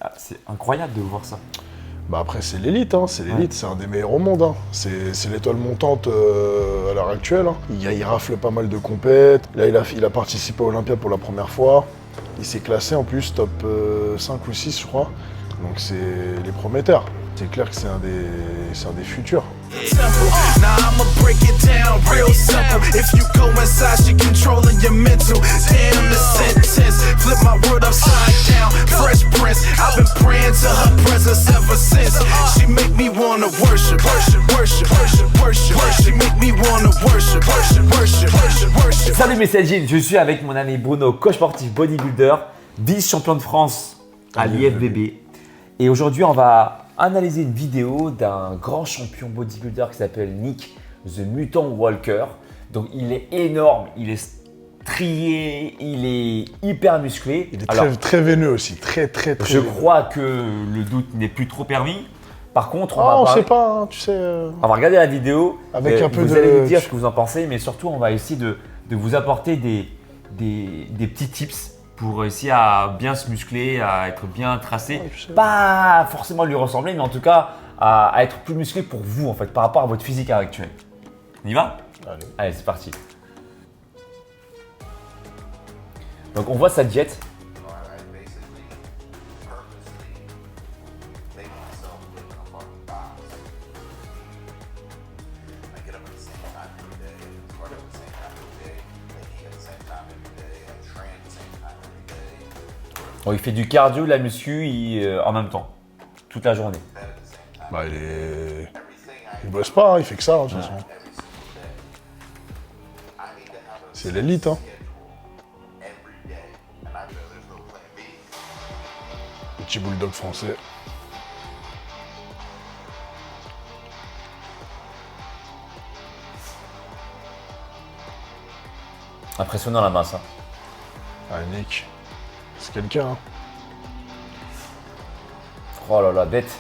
Ah, c'est incroyable de voir ça. Bah après, c'est l'élite, hein, c'est l'élite, c'est un des meilleurs au monde. Hein. C'est l'étoile montante à l'heure actuelle. Hein. Il rafle pas mal de compètes. Là, il a participé à Olympia pour la première fois. Il s'est classé en plus top 5 ou 6, je crois. Donc c'est les prometteurs. C'est clair que c'est un des futurs. Now I'ma break it down real simple. If you go inside, she controlling your mental. Damn the sentence, flip my world upside down. Fresh Prince, I've been praying to her presence ever since. She make me wanna worship, worship, worship, worship, worship. She make me wanna worship, worship, worship, worship, worship. Salut mes Jean, je suis avec mon ami Bruno, coach sportif bodybuilder, vice-champion de France à l'IFBB. Et aujourd'hui, on va analyser une vidéo d'un grand champion bodybuilder qui s'appelle Nick The Mutant Walker. Donc il est énorme, il est strié, il est hyper musclé. Il est très veineux aussi, très Je veineux. crois que le doute n'est plus trop permis. Par contre, On sait pas, hein, tu sais. on va regarder la vidéo. Avec un peu vous de- allez me dire ce que vous en pensez, mais surtout on va essayer de vous apporter des petits tips pour réussir à bien se muscler, à être bien tracé. Ouais, je sais. Pas forcément lui ressembler, mais en tout cas à être plus musclé pour vous en fait, par rapport à votre physique actuel. On y va? Allez. Allez, c'est parti. Donc on voit sa diète. I basically purposely make myself live in a fucking box. I get up at the same time every day, work at the same time every day, I eat at the same time every day, I train at the same time every day, Bon, il fait du cardio, de la muscu en même temps, toute la journée. bed at the same time. Bah, Everything il bosse pas, hein, il fait que ça, hein, de toute façon. every single day. I need to have a C'est l'élite, hein. schedule every day, and I know there's no plan B. Petit bulldog français. Impressionnant la masse. Hein. Ah, Nick. C'est quelqu'un, hein. Oh là là, bête.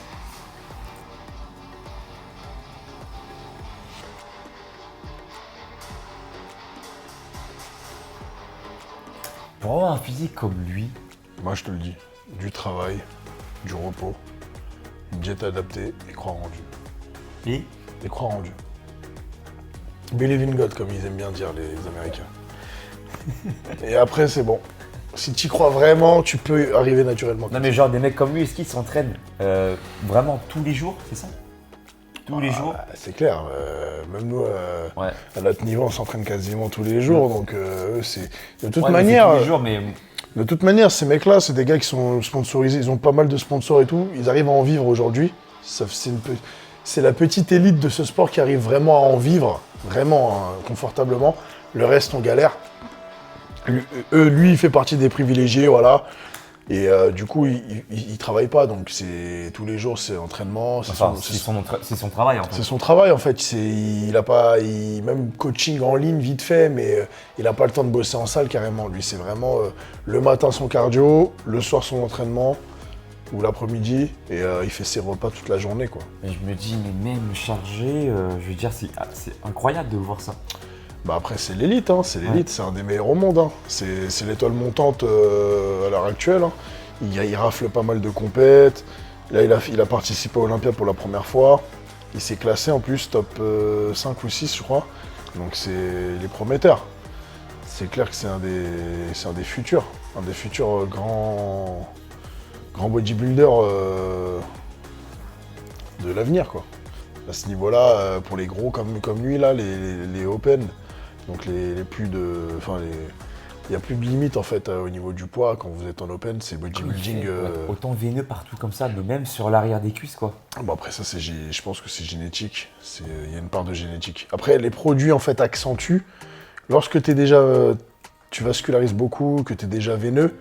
Pour avoir un physique comme lui, Moi, je te le dis. Du travail, du repos, une diète adaptée et croire en Dieu. et Et croire en Dieu. Believe in God, comme ils aiment bien dire les Américains. Et après, c'est bon. Si tu y crois vraiment, tu peux arriver naturellement. non mais genre des mecs comme lui, est-ce qu'ils s'entraînent vraiment tous les jours, c'est ça? Tous les jours? Ah, c'est clair. Même nous, Ouais. à notre niveau, on s'entraîne quasiment tous les jours. Donc, eux, c'est de toute Ouais, mais c'est manière. tous les jours, mais De toute manière, ces mecs-là, c'est des gars qui sont sponsorisés. Ils ont pas mal de sponsors et tout. Ils arrivent à en vivre aujourd'hui. C'est la petite élite de ce sport qui arrive vraiment à en vivre, vraiment hein, confortablement. Le reste, on galère. Lui, il fait partie des privilégiés, voilà. Et du coup, il travaille pas. Donc, c'est tous les jours, c'est entraînement. enfin, c'est son travail en fait. C'est son travail en fait. Il a pas, même coaching en ligne vite fait, mais il n'a pas le temps de bosser en salle carrément. Lui, c'est vraiment le matin son cardio, le soir son entraînement ou l'après-midi, et il fait ses repas toute la journée quoi. Et je me dis, mais même chargé, je veux dire, c'est incroyable de voir ça. Bah après c'est l'élite, hein, c'est l'élite, c'est un des meilleurs au monde. Hein. C'est l'étoile montante à l'heure actuelle. Hein. Il rafle pas mal de compètes. Là, il a participé à Olympia pour la première fois. Il s'est classé en plus top 5 ou 6, je crois. Donc c'est les prometteurs. C'est clair que c'est un des futurs grands bodybuilders de l'avenir, quoi. À ce niveau-là, pour les gros comme lui, là, les Open, donc les plus de. Enfin, il n'y a plus de limite en fait au niveau du poids. Quand vous êtes en Open, c'est bodybuilding. Ouais, autant veineux partout comme ça, mais même sur l'arrière des cuisses quoi. Bon après ça je pense que c'est génétique, il y a une part de génétique. Après les produits en fait accentuent, lorsque tu vascularises beaucoup, que tu es déjà veineux,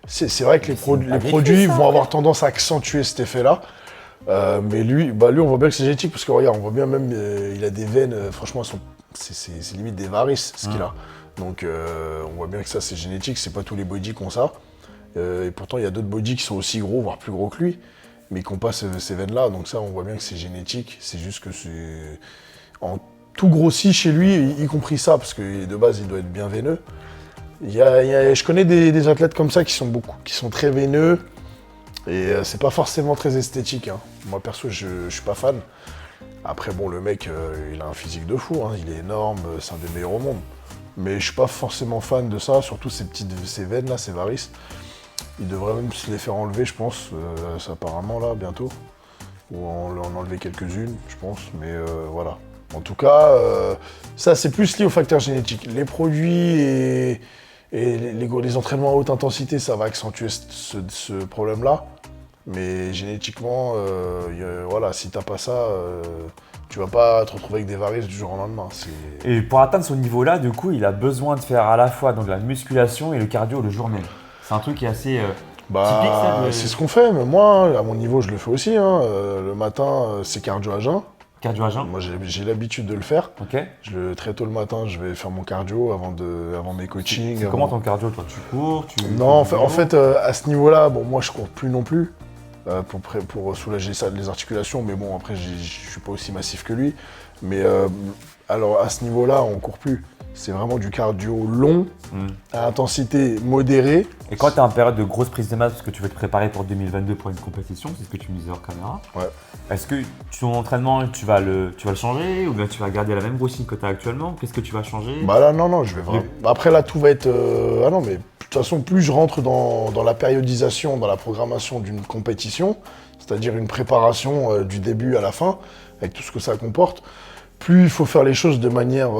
c'est vrai que les produits vont avoir tendance à accentuer cet effet-là. Mais lui on voit bien que c'est génétique parce que regarde, on voit bien même il a des veines, franchement c'est limite des varices ce qu'il a. Donc on voit bien que ça c'est génétique, c'est pas tous les bodys qui ont ça. Et pourtant il y a d'autres bodys qui sont aussi gros, voire plus gros que lui, mais qui n'ont pas ces veines-là. Donc ça on voit bien que c'est génétique, c'est juste que c'est en tout grossi chez lui, y compris ça, parce que de base il doit être bien veineux. Je connais des athlètes comme ça qui sont très veineux, Et c'est pas forcément très esthétique. Hein. Moi, perso, je suis pas fan. Après, bon, le mec, il a un physique de fou. Hein. Il est énorme, c'est un des meilleurs au monde. Mais je suis pas forcément fan de ça, surtout ces veines là, ces varices. Il devrait même se les faire enlever, je pense, apparemment là, bientôt. Ou en enlever quelques-unes, je pense. Mais voilà. En tout cas, ça, c'est plus lié au facteur génétique. Les produits et les entraînements à haute intensité, ça va accentuer ce problème-là. Mais génétiquement, voilà, si t'as pas ça, tu vas pas te retrouver avec des varices du jour au lendemain. Et pour atteindre ce niveau-là, du coup, il a besoin de faire à la fois donc, la musculation et le cardio le jour même. C'est un truc qui est assez typique, ça c'est ce qu'on fait, mais moi, à mon niveau, je le fais aussi. Hein. Le matin, c'est cardio à jeun. Cardio à jeun. Moi, j'ai l'habitude de le faire. Ok. Très tôt le matin, je vais faire mon cardio avant mes coachings. C'est comment ton cardio, toi? Tu cours Non, en fait, à ce niveau-là, bon, moi, je cours plus non plus. Pour soulager les articulations, mais bon, après, je suis pas aussi massif que lui. Mais alors, à ce niveau-là, on court plus. C'est vraiment du cardio long, à intensité modérée. Et quand tu es en période de grosse prise de masse, parce que tu veux te préparer pour 2022 pour une compétition, c'est ce que tu me disais hors caméra. Ouais. Est-ce que ton entraînement, tu vas le changer ou bien tu vas garder la même routine que tu as actuellement? Qu'est-ce que tu vas changer? Bah là, non, je vais vraiment. Après, là, tout va être. Ah non, mais de toute façon, plus je rentre dans la périodisation, dans la programmation d'une compétition, c'est-à-dire une préparation du début à la fin, avec tout ce que ça comporte, plus il faut faire les choses de manière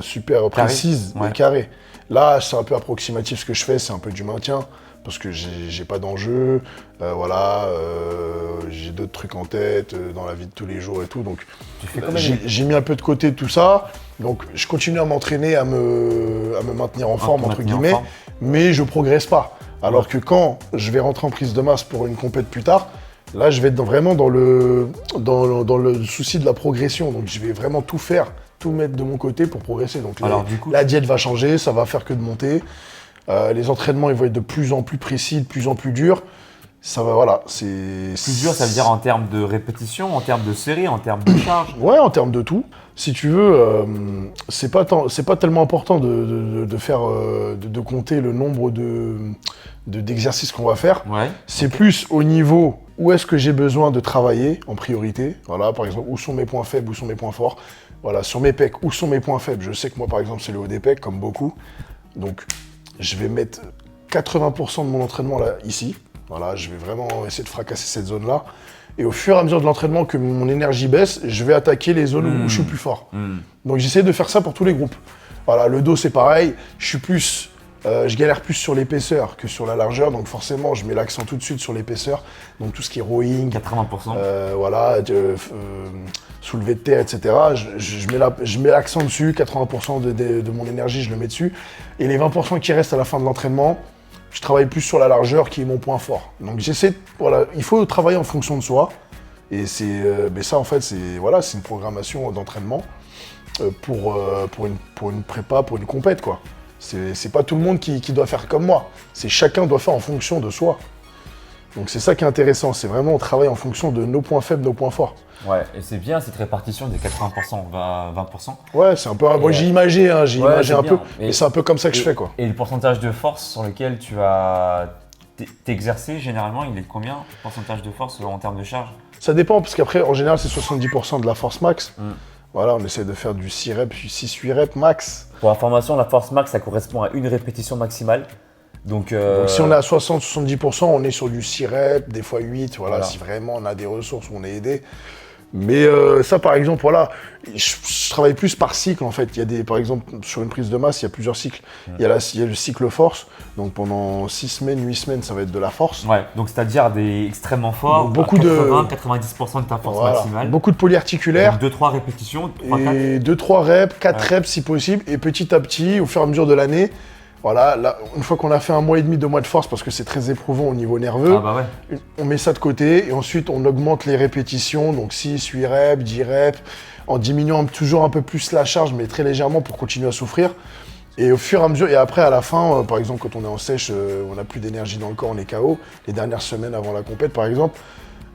super précise et carrée. Là, c'est un peu approximatif ce que je fais, c'est un peu du maintien, parce que j'ai pas d'enjeu, j'ai d'autres trucs en tête dans la vie de tous les jours et tout, donc j'ai mis un peu de côté tout ça, donc je continue à m'entraîner, à me maintenir en forme, entre guillemets, mais je progresse pas. Alors que quand je vais rentrer en prise de masse pour une compète plus tard, là, je vais être vraiment dans le souci de la progression. Donc, je vais vraiment tout faire, tout mettre de mon côté pour progresser. Donc, la diète va changer, ça va faire que de monter. Les entraînements, ils vont être de plus en plus précis, de plus en plus durs. Ça va, voilà, c'est... Plus dur, ça veut dire en termes de répétition, en termes de série, en termes de charge? Ouais, en termes de tout. Si tu veux, c'est pas tellement important de compter le nombre d'exercices qu'on va faire. Ouais. C'est plus au niveau où est-ce que j'ai besoin de travailler en priorité. Voilà, par exemple, où sont mes points faibles, où sont mes points forts. Voilà, sur mes pecs, où sont mes points faibles. Je sais que moi, par exemple, c'est le haut des pecs, comme beaucoup. Donc, je vais mettre 80% de mon entraînement là, ici. Voilà, je vais vraiment essayer de fracasser cette zone-là. Et au fur et à mesure de l'entraînement, que mon énergie baisse, je vais attaquer les zones où je suis plus fort. Donc, j'essaie de faire ça pour tous les groupes. Voilà, le dos, c'est pareil. Je galère plus sur l'épaisseur que sur la largeur, donc forcément, je mets l'accent tout de suite sur l'épaisseur. Donc, tout ce qui est rowing, 80%. voilà, soulevé de terre, etc. Je mets l'accent dessus, 80% de mon énergie, je le mets dessus. Et les 20% qui restent à la fin de l'entraînement, je travaille plus sur la largeur qui est mon point fort. Donc voilà, il faut travailler en fonction de soi. Et mais ça en fait, c'est une programmation d'entraînement pour une prépa, pour une compète quoi. C'est pas tout le monde qui doit faire comme moi. Chacun doit faire en fonction de soi. Donc c'est ça qui est intéressant, c'est vraiment on travaille en fonction de nos points faibles, nos points forts. Ouais, et c'est bien cette répartition des 80%, 20%. Ouais, c'est un peu. Moi j'ai imagé un peu, mais c'est un peu comme ça que je fais quoi. Et le pourcentage de force sur lequel tu vas t'exercer, généralement, il est de combien? Pourcentage de force en termes de charge? Ça dépend, parce qu'après, en général, c'est 70% de la force max. Voilà, on essaie de faire du 6 reps, 6-8 reps max. Pour information, la force max, ça correspond à une répétition maximale. Donc si on est à 60-70%, on est sur du 6 reps, des fois 8, voilà. Si vraiment on a des ressources où on est aidé. Mais ça, par exemple, voilà, je travaille plus par cycle, en fait. Par exemple, sur une prise de masse, il y a plusieurs cycles. Il y a le cycle force, donc pendant 6 semaines, 8 semaines, ça va être de la force. Ouais, donc c'est-à-dire des extrêmement forts, donc, beaucoup 90% de ta force maximale. Beaucoup de polyarticulaires. 2-3 répétitions, 3-4. Et 2-3 reps, 4 reps si possible, et petit à petit, au fur et à mesure de l'année, voilà, là, une fois qu'on a fait 1 mois et demi, 2 mois de force, parce que c'est très éprouvant au niveau nerveux, on met ça de côté et ensuite on augmente les répétitions, donc 6, 8 reps, 10 reps, en diminuant toujours un peu plus la charge, mais très légèrement pour continuer à souffrir. Et au fur et à mesure, et après à la fin, par exemple quand on est en sèche, on n'a plus d'énergie dans le corps, on est KO, les dernières semaines avant la compète par exemple,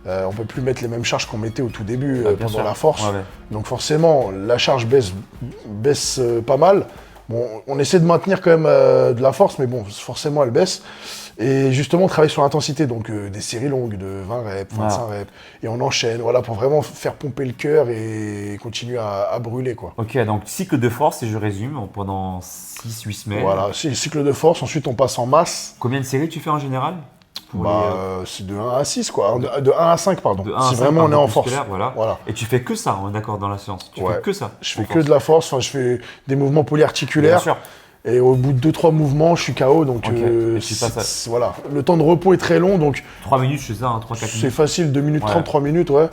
on peut plus mettre les mêmes charges qu'on mettait au tout début pendant la force. Donc forcément, la charge baisse pas mal. Bon, on essaie de maintenir quand même de la force, mais bon, forcément, elle baisse. Et justement, on travaille sur l'intensité, donc des séries longues de 20 reps, 25 reps. Et on enchaîne, voilà, pour vraiment faire pomper le cœur et continuer à brûler, quoi. Ok, donc cycle de force, si je résume, pendant 6-8 semaines. Voilà, c'est le cycle de force. Ensuite, on passe en masse. Combien de séries tu fais en général pour C'est de 1 à 6, quoi. De 1 à 5, pardon. de 1 à Si 5 vraiment par on est en groupe force. musculaire, voilà. Voilà. Et tu fais que ça, on est d'accord dans la séance. Tu Ouais. fais que ça. Je fais en que force. de la force, enfin, je fais des mouvements Bien polyarticulaires. sûr. Et au bout de 2-3 mouvements, je suis KO. Donc, Ok. Et tu passes voilà. Le temps de repos est très long, donc 3 minutes, c'est ça, 3-4 c'est minutes. facile, 2 minutes Ouais. 30, 3 minutes, ouais.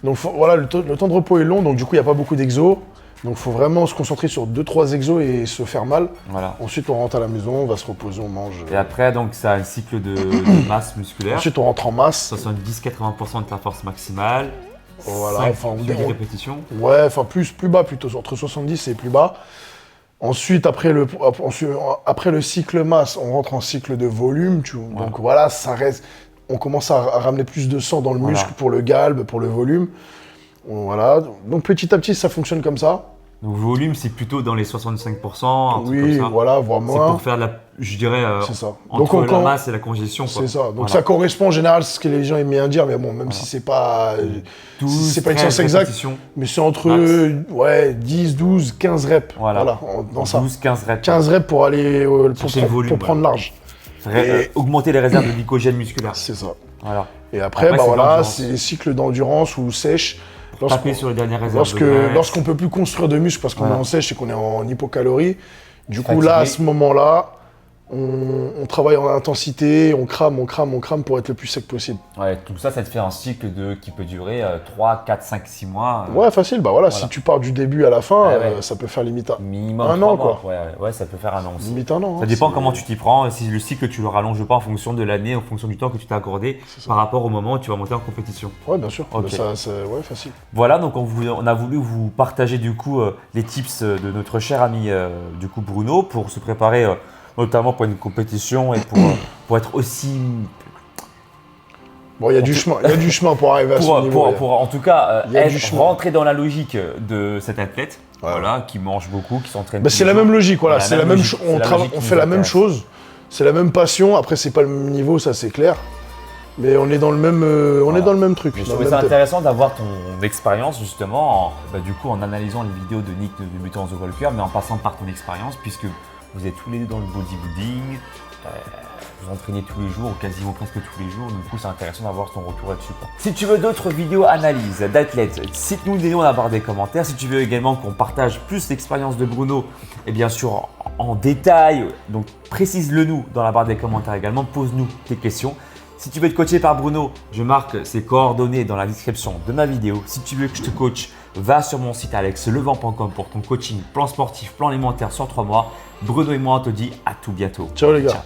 Donc voilà, le temps de repos est long, donc du coup, il n'y a pas beaucoup d'exos. Donc il faut vraiment se concentrer sur 2-3 exos et se faire mal. Voilà. Ensuite, on rentre à la maison, on va se reposer, on mange. Et après, donc, ça a un cycle de masse musculaire. Ensuite, on rentre en masse. 70-80% de ta force maximale. Voilà, 5 enfin, on- répétitions. Ouais, enfin plus bas plutôt, entre 70 et plus bas. Ensuite, après le cycle masse, on rentre en cycle de volume. Donc voilà, ça reste. On commence à ramener plus de sang dans le Voilà. muscle pour le galbe, pour le volume. Voilà. Donc petit à petit, ça fonctionne comme ça. Donc, volume, c'est plutôt dans les 65%, un truc Oui, comme ça. voilà, voire C'est moins. pour faire je dirais, C'est ça. entre Donc, la masse et la congestion. C'est ça. Donc Voilà. ça correspond en général à ce que les gens aiment bien dire, mais bon, même si c'est pas. 12, c'est pas une 13 science exacte. répétitions. Mais c'est entre Max. 10, 12, 15 reps. Voilà. Dans ça. 12-15 reps. 15 reps pour aller Chercher le volume, pour prendre large. Et augmenter les réserves de glycogène musculaire. C'est ça. Voilà. Et après, Après, c'est voilà, l'endurance. c'est les cycles d'endurance ou sèche. Taper sur les dernières réserves de graisse. Lorsqu'on peut plus construire de muscles parce qu'on Voilà. est en sèche et qu'on est en hypocalorie, du coup Fatigué. là, à ce moment-là, on travaille en intensité, on crame pour être le plus sec possible. Ouais, tout ça, ça te fait un cycle qui peut durer 3, 4, 5, 6 mois. Ouais, facile, bah voilà, Voilà. si tu pars du début à la fin, Ouais, ouais. ça peut faire limite Minimum Un 3 an, mois. quoi. Ouais, ça peut faire un an aussi. limite un an. Ça hein, dépend c'est- comment tu t'y prends, si le cycle tu le rallonges pas en fonction de l'année, en fonction du temps que tu t'as accordé ça. par rapport au moment où tu vas monter en compétition. Ouais, bien sûr. Ok. Bah, ouais, facile. Voilà, donc on a voulu vous partager du coup les tips de notre cher ami du coup Bruno pour se préparer notamment pour une compétition et pour être aussi Bon, il y a du chemin pour arriver à ce niveau. pour en tout cas il y a du chemin. rentrer dans la logique de cet athlète, Ouais. voilà, qui mange beaucoup, qui s'entraîne. Bah, tous c'est les la jours. même logique, voilà. Voilà, C'est la même logique. chose. C'est la logique On qui fait nous la même intéresse. chose. C'est la même passion. Après, c'est pas le même niveau, ça c'est clair. Mais on est dans le même, Voilà. dans le même truc. Mais je dans le trouvais même ça thème. intéressant d'avoir ton expérience justement, du coup en analysant les vidéos de Nick de Mutant The Walker, mais en passant par ton expérience, puisque vous êtes tous les deux dans le bodybuilding, vous entraînez tous les jours, ou quasiment presque tous les jours, du coup c'est intéressant d'avoir ton retour là-dessus, quoi. Si tu veux d'autres vidéos analyses d'athlètes, cite-nous des noms dans la barre des commentaires. Si tu veux également qu'on partage plus l'expérience de Bruno, et bien sûr en détail, donc précise-le nous dans la barre des commentaires également, pose-nous tes questions. Si tu veux être coaché par Bruno, je marque ses coordonnées dans la description de ma vidéo. Si tu veux que je te coach, va sur mon site alexlevent.com pour ton coaching, plan sportif, plan alimentaire sur 3 mois. Bruno et moi, on te dit à tout bientôt. Ciao les gars. Ciao.